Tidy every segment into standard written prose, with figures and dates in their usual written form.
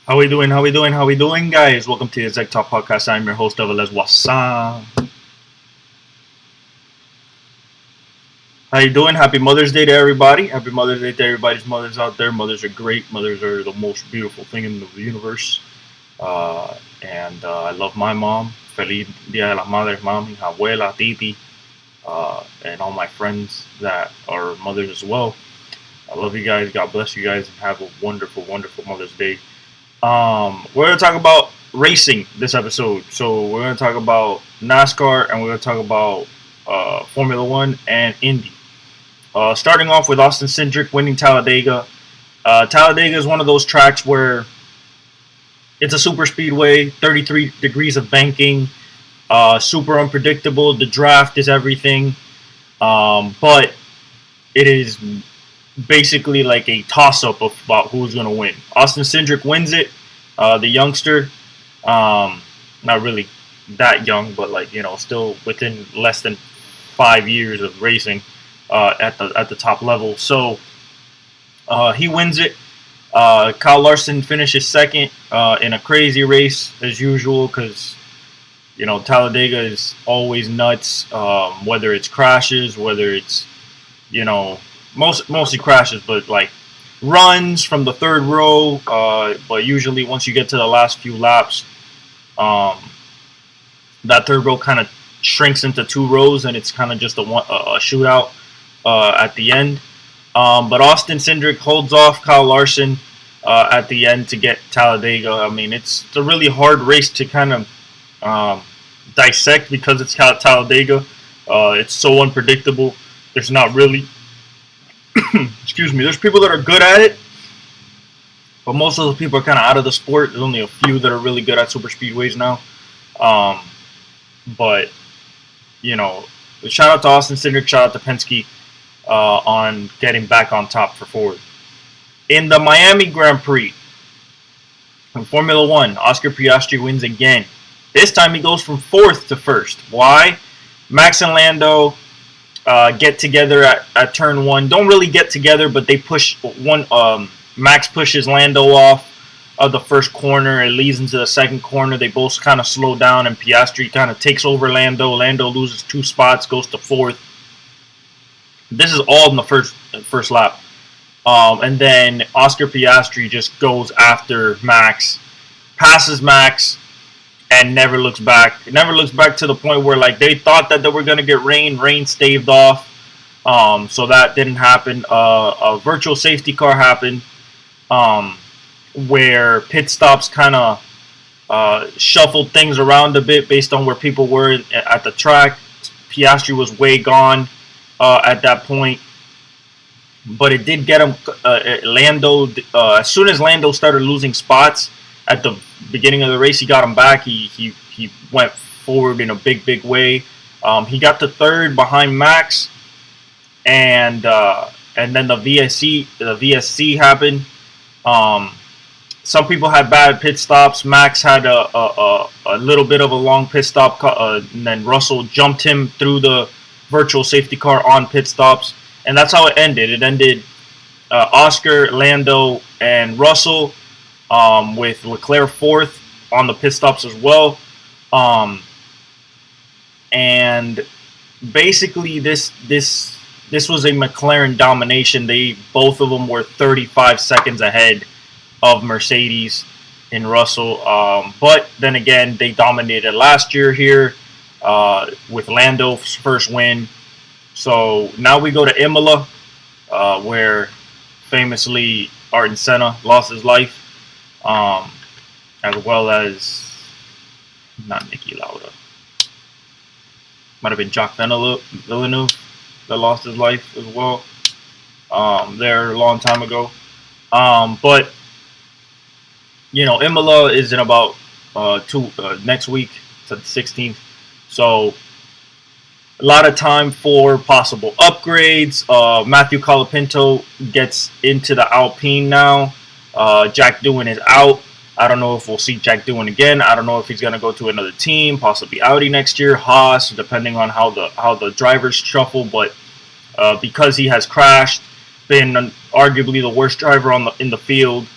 How we doing? How we doing? How we doing, guys? Welcome to the Exec Talk podcast. I'm your host, Velez. What's up? How you doing? Happy Mother's Day to everybody. Happy Mother's Day to everybody's mothers out there. Mothers are great. Mothers are the most beautiful thing in the universe. And I love my mom. Feliz Dia de las Madres, mami, abuela, titi, and all my friends that are mothers as well. I love you guys. God bless you guys, and have a wonderful, wonderful Mother's Day. We're going to talk about racing this episode. So we're going to talk about NASCAR, and we're going to talk about Formula One and Indy. Starting off with Austin Cindric winning Talladega. Talladega is one of those tracks where it's a super speedway, 33 degrees of banking, super unpredictable. The draft is everything, but it is basically like a toss-up about who's going to win. Austin Cindric wins it. The youngster, not really that young, but still within less than 5 years of racing at the top level. So he wins it. Kyle Larson finishes second in a crazy race as usual because Talladega is always nuts. Whether it's crashes, whether it's mostly crashes, but like runs from the third row. But usually once you get to the last few laps, that third row kind of shrinks into two rows, and it's kind of just a shootout at the end. But Austin Cindric holds off Kyle Larson at the end to get Talladega. I mean, it's a really hard race to kind of dissect because it's Talladega. It's so unpredictable. There's not really excuse me, there's people that are good at it, but most of those people are kind of out of the sport. There's only a few that are really good at super speedways now. But shout out to Austin Cindric, shout out to Penske on getting back on top for Ford. In the Miami Grand Prix, in Formula One, Oscar Piastri wins again. This time he goes from fourth to first. Why? Max and Lando get together at turn one. Don't really get together, but they push one. Max pushes Lando off of the first corner. It leads into the second corner. They both kind of slow down, and Piastri kind of takes over Lando. Lando loses 2 spots, goes to fourth. This is all in the first lap. And then Oscar Piastri just goes after Max, passes Max, and never looks back. It never looks back to the point where they thought that they were going to get rain. Rain staved off. So that didn't happen. A virtual safety car happened where pit stops kind of shuffled things around a bit based on where people were at the track. Piastri was way gone at that point. But it did get him. Lando, as soon as Lando started losing spots at the beginning of the race, he got him back. He went forward in a big way. He got to third behind Max, and then the VSC happened. Some people had bad pit stops. Max had a little bit of a long pit stop, and then Russell jumped him through the virtual safety car on pit stops. And that's how it ended. It ended Oscar, Lando, and Russell with Leclerc fourth on the pit stops as well. And basically, this was a McLaren domination. Both of them were 35 seconds ahead of Mercedes in Russell. But then again, they dominated last year here with Lando's first win. So now we go to Imola, where famously Ayrton Senna lost his life, as well as not Niki Lauda. Might have been Jacques Villeneuve that lost his life as well. There a long time ago. But Imola is in about next week to the 16th. So a lot of time for possible upgrades. Matthew Colapinto gets into the Alpine now. Jack Doohan is out. I don't know if we'll see Jack Doohan again. I don't know if he's going to go to another team, possibly Audi next year, Haas, depending on how the drivers shuffle. But because he has crashed, been arguably the worst driver in the field,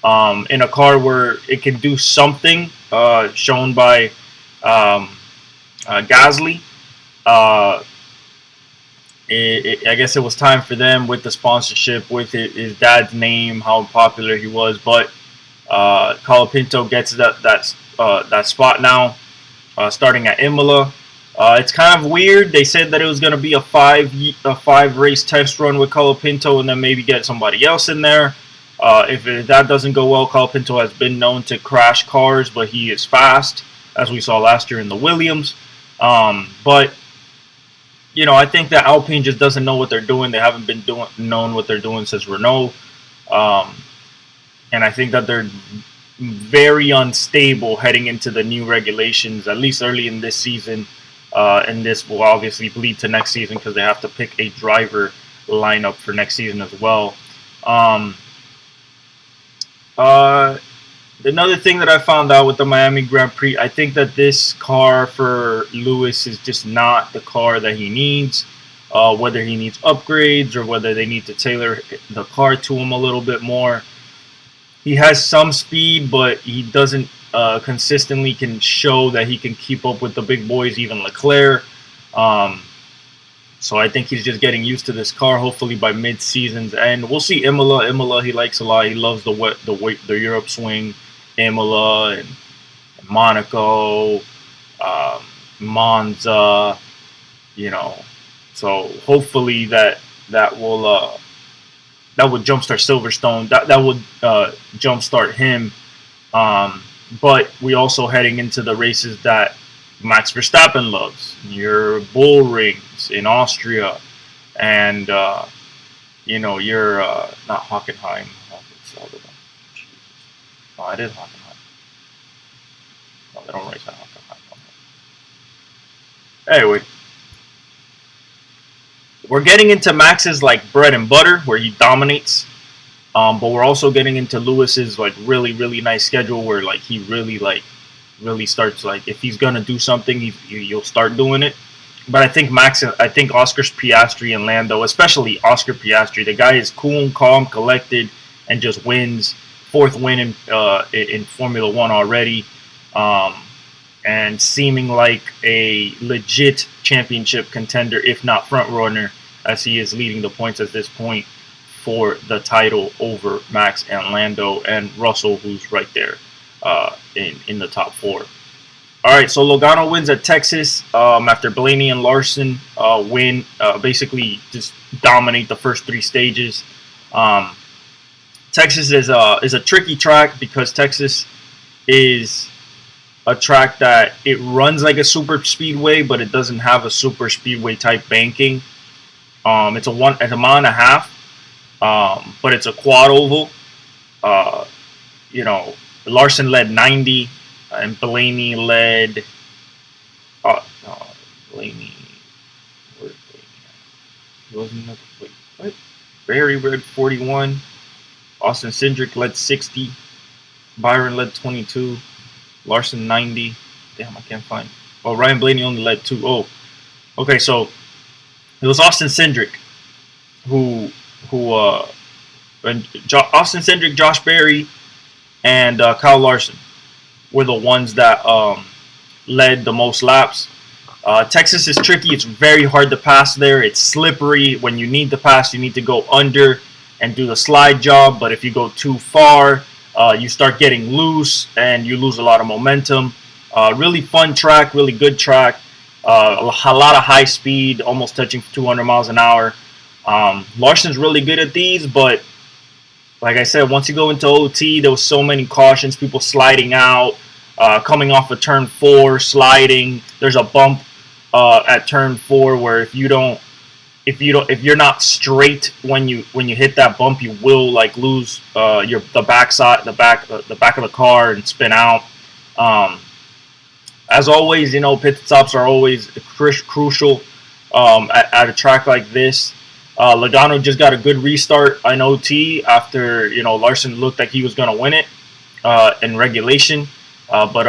in a car where it can do something, shown by um, Gasly. Uh, I guess it was time for them with the sponsorship, with his dad's name, how popular he was. But Colapinto gets that spot now, starting at Imola. It's kind of weird. They said that it was going to be a five race test run with Colapinto, and then maybe get somebody else in there. If that doesn't go well, Colapinto has been known to crash cars, but he is fast, as we saw last year in the Williams. But I think that Alpine just doesn't know what they're doing. They haven't been known what they're doing since Renault, and I think that they're very unstable heading into the new regulations, at least early in this season. And this will obviously bleed to next season because they have to pick a driver lineup for next season as well. Another thing that I found out with the Miami Grand Prix, I think that this car for Lewis is just not the car that he needs. Whether he needs upgrades or whether they need to tailor the car to him a little bit more. He has some speed, but he doesn't consistently can show that he can keep up with the big boys, even Leclerc. So I think he's just getting used to this car. Hopefully by mid-season's end, we'll see Imola. Imola he likes a lot. He loves the Europe swing. Imola and Monaco, Monza, So hopefully that will jumpstart Silverstone. That would jumpstart him. But we also heading into the races that Max Verstappen loves. Your Bull Rings in Austria, and your not Hockenheim. It's the other one. No, it is Hockenheim. No, they don't race at Hockenheim. Anyway, we're getting into Max's bread and butter, where he dominates. But we're also getting into Lewis's really, really nice schedule, where he really starts if he's gonna do something, you'll start doing it. But I think Oscar Piastri and Lando, especially Oscar Piastri, the guy is cool and calm, collected, and just wins. Fourth win in Formula One already, and seeming like a legit championship contender, if not front runner, as he is leading the points at this point for the title over Max and Lando and Russell, who's right there in the top four. All right, so Logano wins at Texas after Blaney and Larson win, basically just dominate the first three stages. Texas is a tricky track because Texas is a track that it runs like a super speedway, but it doesn't have a super speedway type banking. It's a mile and a half, but it's a quad oval. Larson led 90, and Blaney led. Blaney. Where's Blaney? He wasn't. Wait, what? Barry led 41. Austin Cindric led 60. Byron led 22. Larson 90. Damn, I can't find. Oh, Ryan Blaney only led 2. Oh, okay. So it was Austin Cindric Austin Cindric, Josh Berry, and Kyle Larson were the ones that led the most laps. Texas is tricky. It's very hard to pass there. It's slippery. When you need to pass, you need to go under and do the slide job. But if you go too far, you start getting loose and you lose a lot of momentum. Really fun track, really good track. A lot of high speed, almost touching 200 miles an hour. Larson's really good at these, but like I said, once you go into OT, there was so many cautions, people sliding out, coming off of turn 4, sliding. There's a bump at turn 4 where if you're not straight when you hit that bump, you will lose the back of the car and spin out. As always, pit stops are always crucial at a track like this. Logano just got a good restart in OT after Larson looked like he was going to win it in regulation, but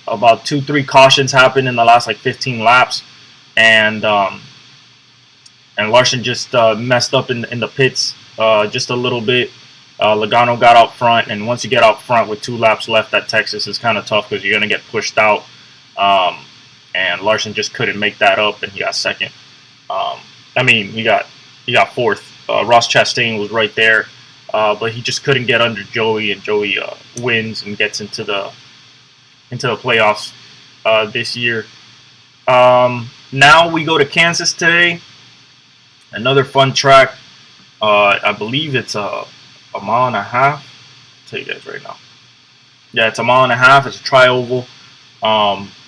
about 2-3 cautions happened in the last 15 laps, and Larson just messed up in the pits just a little bit, Logano got out front, and once you get out front with 2 laps left at Texas, it's kind of tough because you're going to get pushed out. And Larson just couldn't make that up, and he got second. He got fourth. Ross Chastain was right there, but he just couldn't get under Joey, and Joey wins and gets into the playoffs this year. Now we go to Kansas today. Another fun track. I believe it's a mile and a half. I'll tell you guys right now. Yeah, it's a mile and a half. It's a tri-oval.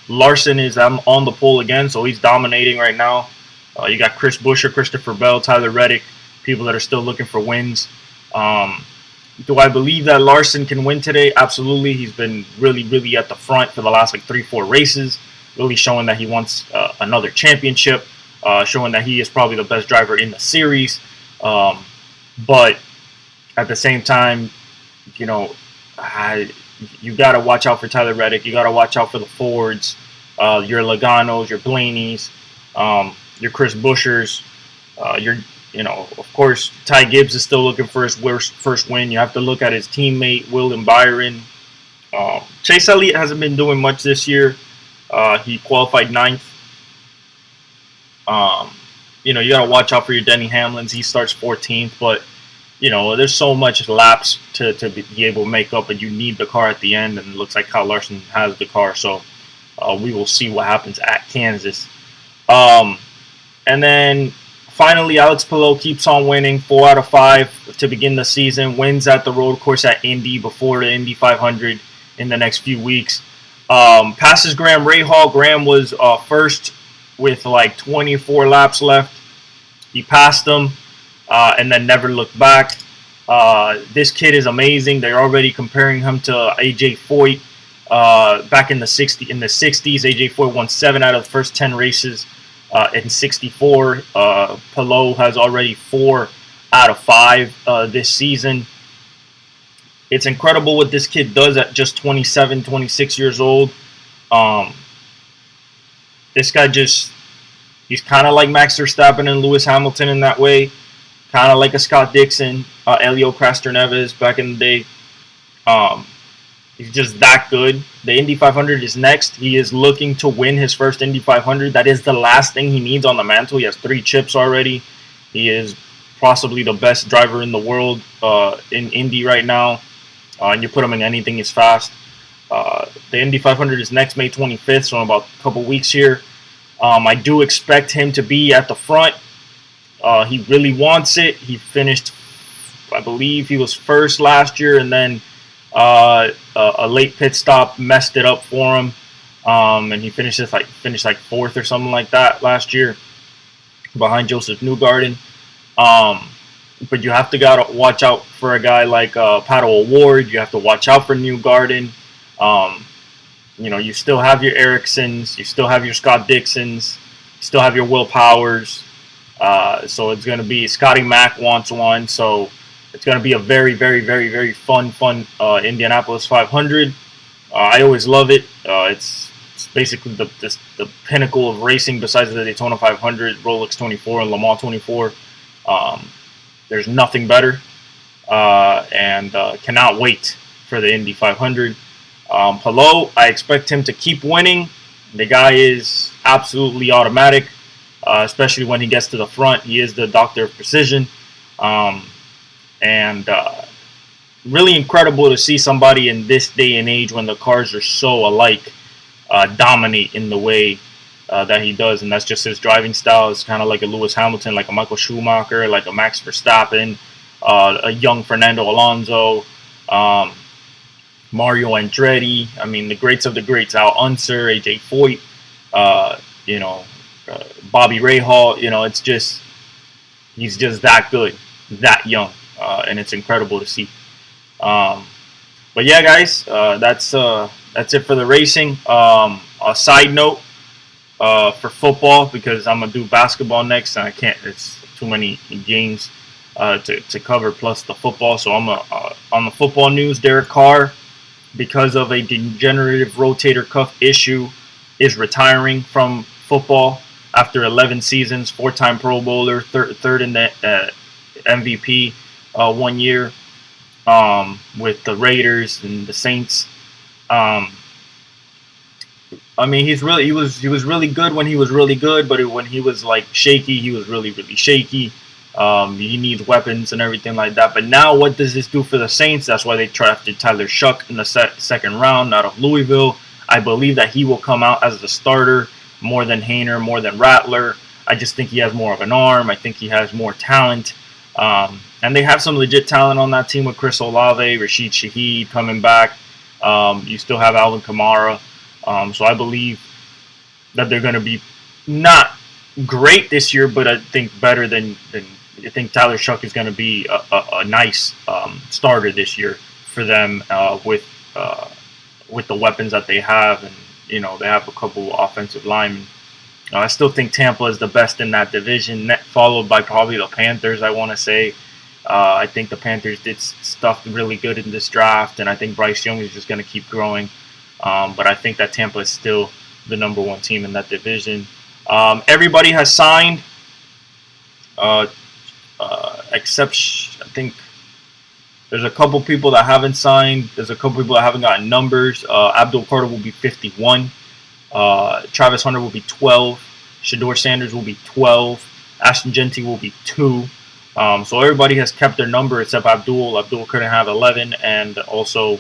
Larson is on the pole again, so he's dominating right now. You got Chris Buescher, Christopher Bell, Tyler Reddick, people that are still looking for wins. Do I believe that Larson can win today? Absolutely. He's been really, really at the front for the last 3-4 races, really showing that he wants another championship, showing that he is probably the best driver in the series. But at the same time, you got to watch out for Tyler Reddick. You got to watch out for the Fords, your Logano's, your Blaney's, your Chris Buschers, of course, Ty Gibbs is still looking for his first win. You have to look at his teammate, William Byron. Chase Elliott hasn't been doing much this year. He qualified 9th. You got to watch out for your Denny Hamlins. He starts 14th, but, there's so much laps to be able to make up, and you need the car at the end, and it looks like Kyle Larson has the car, so we will see what happens at Kansas. And then finally, Alex Palou keeps on winning 4 out of 5 to begin the season. Wins at the road course at Indy before the Indy 500 in the next few weeks. Passes Graham Rahal. Graham was first with 24 laps left. He passed him and then never looked back. This kid is amazing. They're already comparing him to AJ Foyt back in the 60s. AJ Foyt won 7 out of the first 10 races. In 64, Palou has already 4 out of 5 this season. It's incredible what this kid does at just 27, 26 years old. This guy he's kind of like Max Verstappen and Lewis Hamilton in that way. Kind of like a Scott Dixon, Elio Castroneves back in the day. He's just that good. The Indy 500 is next. He is looking to win his first Indy 500. That is the last thing he needs on the mantle. He has 3 chips already. He is possibly the best driver in the world in Indy right now. And you put him in anything, he's fast. The Indy 500 is next, May 25th, so in about a couple weeks here. I do expect him to be at the front. He really wants it. He finished, I believe he was first last year, and then a late pit stop messed it up for him, and he finished 4th or something like that last year, behind Joseph Newgarden. But you have to watch out for a guy like Pato O'Ward. You have to watch out for Newgarden. You still have your Ericssons, you still have your Scott Dixons, you still have your Will Powers. So it's going to be Scotty Mack wants one, so it's going to be a very, very, very, very fun Indianapolis 500. I always love it. It's basically the pinnacle of racing besides the Daytona 500, Rolex 24, and Le Mans 24. There's nothing better, and cannot wait for the Indy 500. Palou, I expect him to keep winning. The guy is absolutely automatic, especially when he gets to the front. He is the doctor of precision. And really incredible to see somebody in this day and age when the cars are so alike dominate in the way that he does, and that's just his driving style. It's kind of like a Lewis Hamilton, like a Michael Schumacher, like a Max Verstappen, a young Fernando Alonso, Mario Andretti. I mean, the greats of the greats: Al Unser, AJ Foyt, Bobby Rahal. He's just that good, that young. And it's incredible to see. But yeah, guys, that's it for the racing. A side note for football, because I'm gonna do basketball next, and I can't. It's too many games to cover, plus the football. So I'm on the football news. Derek Carr, because of a degenerative rotator cuff issue, is retiring from football after 11 seasons. 4-time Pro Bowler, third in the MVP. 1 year. with the Raiders and the Saints. Um, I mean, he was really good when he was really good, but when he was like shaky, he was really shaky. He needs weapons and everything like that. But now, what does this do for the Saints? That's why they drafted Tyler Shuck in the second round out of Louisville. I believe that he will come out as the starter more than Hayner, more than Rattler. I just think he has more of an arm. I think he has more talent. And they have some legit talent on that team with Chris Olave, Rashid Shaheed coming back. You still have Alvin Kamara. So I believe that they're going to be not great this year, but I think better than I think Tyler Shuck is going to be a nice starter this year for them with the weapons that they have, and they have a couple offensive linemen. I still think Tampa is the best in that division, followed by probably the Panthers. I want to say. I think the Panthers did stuff really good in this draft, and I think Bryce Young is just going to keep growing. But I think that Tampa is still the number one team in that division. Everybody has signed, except I think there's a couple people that haven't signed. There's a couple people that haven't gotten numbers. Abdul Carter will be 51. Travis Hunter will be 12. Shedeur Sanders will be 12. Ashton Genty will be 2. So everybody has kept their number except Abdul. Abdul couldn't have 11, and also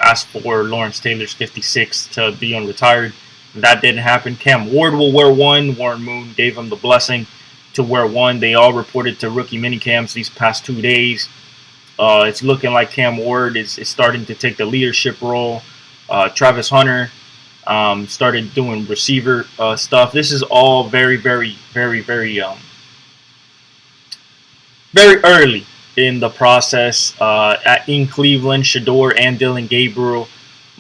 asked for Lawrence Taylor's 56 to be unretired. That didn't happen. Cam Ward will wear 1. Warren Moon gave him the blessing to wear 1. They all reported to rookie minicamps these past 2 days. It's looking like Cam Ward is starting to take the leadership role. Travis Hunter started doing receiver stuff. This is all very early in the process. In Cleveland, Shedeur and Dylan Gabriel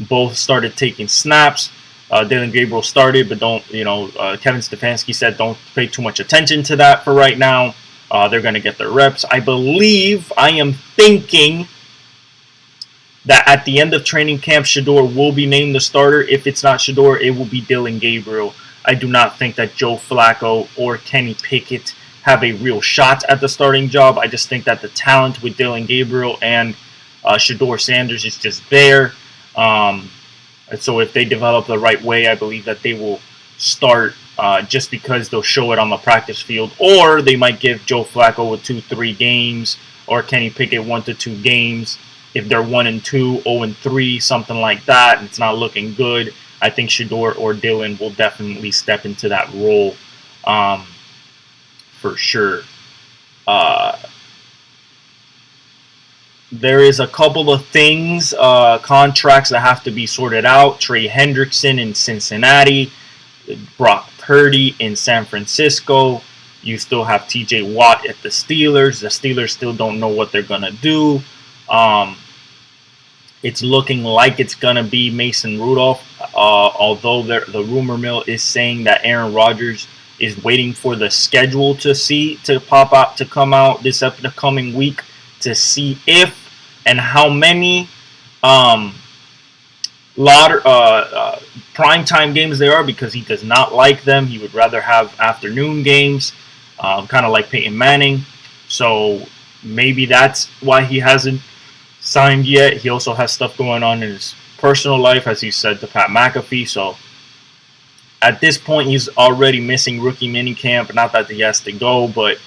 both started taking snaps. Dylan Gabriel started, but Kevin Stefanski said don't pay too much attention to that for right now. They're going to get their reps. I am thinking that at the end of training camp, Shedeur will be named the starter. If it's not Shedeur, it will be Dylan Gabriel. I do not think that Joe Flacco or Kenny Pickett have a real shot at the starting job. I just think that the talent with Dylan Gabriel and Shedeur Sanders is just there. And so if they develop the right way, I believe that they will start just because they'll show it on the practice field. Or they might give Joe Flacco 2-3 games, or Kenny Pickett 1 to 2 games. If they're 1-2, 0-3, something like that, and it's not looking good, I think Shedeur or Dylan will definitely step into that role for sure. There is a couple of things, contracts that have to be sorted out. Trey Hendrickson in Cincinnati, Brock Purdy in San Francisco. You still have TJ Watt at the Steelers. The Steelers still don't know what they're going to do. It's looking like it's going to be Mason Rudolph, although the rumor mill is saying that Aaron Rodgers is waiting for the schedule to come out this upcoming week to see if and how many primetime games there are, because he does not like them. He would rather have afternoon games, kind of like Peyton Manning. So maybe that's why he hasn't signed yet. He also has stuff going on in his personal life, as he said to Pat McAfee. So at this point, he's already missing rookie minicamp. Not that he has to go, but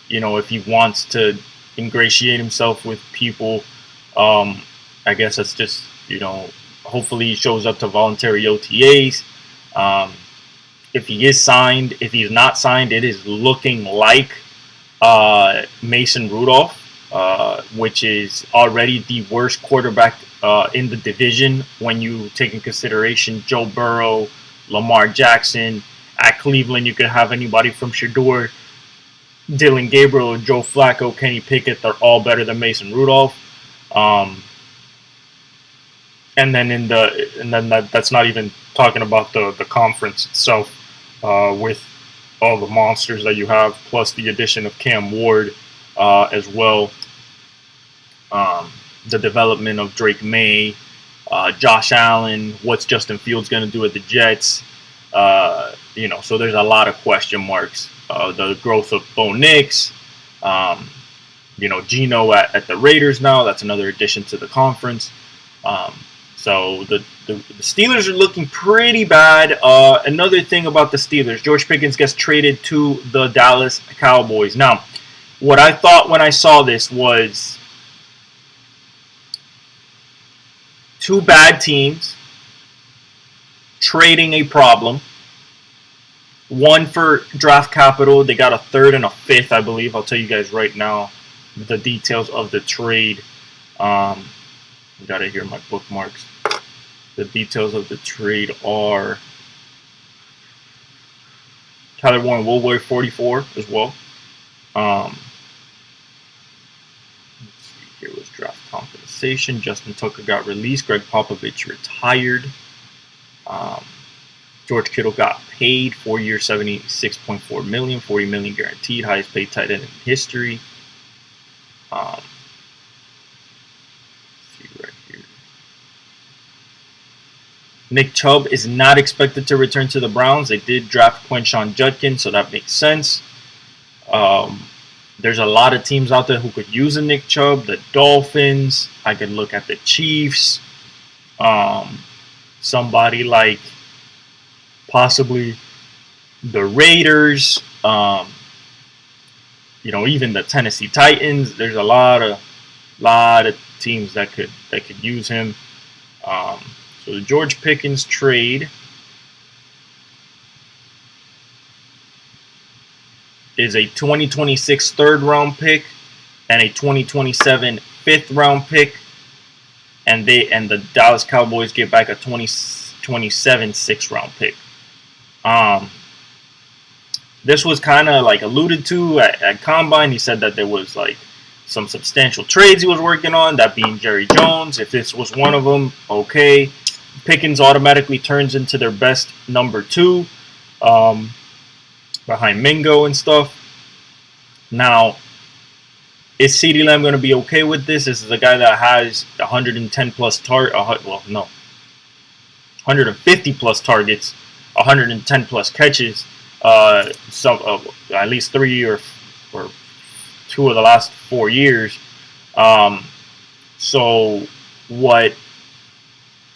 if he wants to ingratiate himself with people, I guess that's just hopefully he shows up to voluntary OTAs. If he is signed, if he's not signed, it is looking like Mason Rudolph, which is already the worst quarterback in the division when you take in consideration Joe Burrow, Lamar Jackson. At Cleveland, you could have anybody from Shedeur, Dylan Gabriel, Joe Flacco, Kenny Pickett. They're all better than Mason Rudolph. And then that's not even talking about the conference itself, with all the monsters that you have, plus the addition of Cam Ward as well. The development of Drake May, Josh Allen, what's Justin Fields going to do at the Jets? So there's a lot of question marks. The growth of Bo Nix, Geno at the Raiders now. That's another addition to the conference. So the Steelers are looking pretty bad. Another thing about the Steelers, George Pickens gets traded to the Dallas Cowboys. Now, what I thought when I saw this was two bad teams trading a problem. One for draft capital. They got a third and a fifth, I believe. I'll tell you guys right now the details of the trade. I got it here in my bookmarks. The details of the trade are Tyler Warren will wear 44 as well. Let's see, here was draft compensation. Justin Tucker got released. Greg Popovich retired. George Kittle got paid 4 years, $76.4 million, $40 million guaranteed, highest paid tight end in history. Let's see right here. Nick Chubb is not expected to return to the Browns. They did draft Quinshon Judkins, so that makes sense. There's a lot of teams out there who could use a Nick Chubb. The Dolphins. I could look at the Chiefs. Somebody like possibly the Raiders. Even the Tennessee Titans. There's a lot of teams that could use him. So the George Pickens trade is a 2026 third round pick and a 2027 fifth round pick, and the Dallas Cowboys get back a 2027 sixth round pick. This was kind of like alluded to at Combine. He said that there was like some substantial trades he was working on, that being Jerry Jones. If this was one of them, okay. Pickens automatically turns into their best number 2, behind Mingo and stuff. Now, is CeeDee Lamb going to be okay with this? This is a guy that has 110 plus 150 plus targets, 110 plus catches, at least 3 or 2 of the last 4 years. So what?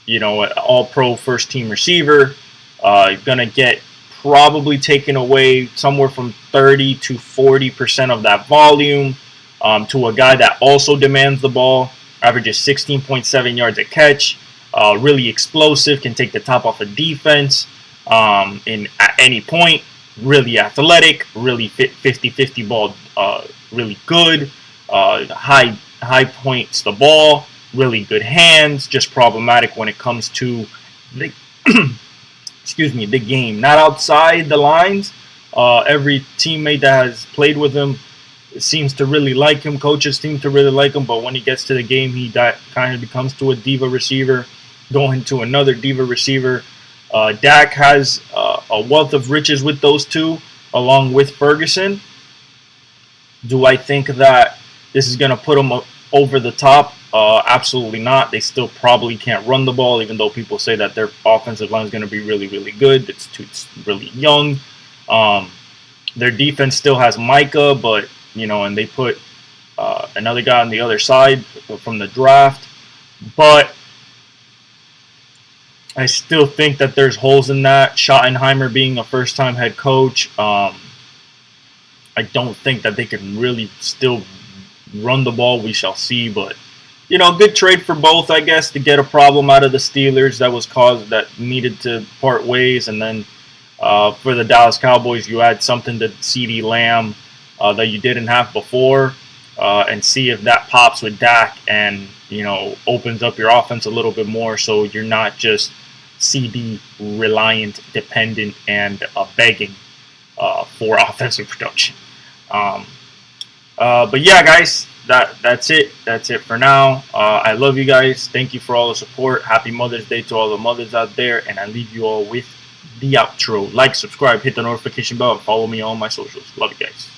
An all-pro first-team receiver, going to get probably taken away somewhere from 30 to 40% of that volume to a guy that also demands the ball, averages 16.7 yards a catch, really explosive, can take the top off a defense at any point, really athletic, really 50-50 ball, really good, high points the ball, really good hands, just problematic when it comes to the the game. Not outside the lines. Every teammate that has played with him seems to really like him. Coaches seem to really like him, but when he gets to the game, he kind of becomes to a diva receiver, going to another diva receiver. Dak has a wealth of riches with those two, along with Ferguson. Do I think that this is going to put him over the top? Absolutely not. They still probably can't run the ball, even though people say that their offensive line is going to be really, really good. It's really young. Their defense still has Micah, but, and they put another guy on the other side from the draft. But I still think that there's holes in that. Schottenheimer being a first-time head coach, I don't think that they can really still run the ball. We shall see, but good trade for both, I guess, to get a problem out of the Steelers that needed to part ways, and then for the Dallas Cowboys, you add something to CeeDee Lamb that you didn't have before, and see if that pops with Dak and opens up your offense a little bit more, so you're not just CD reliant, dependent, and begging for offensive production. But yeah, guys, that's it. That's it for now. I love you guys. Thank you for all the support. Happy Mother's Day to all the mothers out there, and I leave you all with the outro. Like, subscribe, hit the notification bell, and follow me on my socials. Love you guys.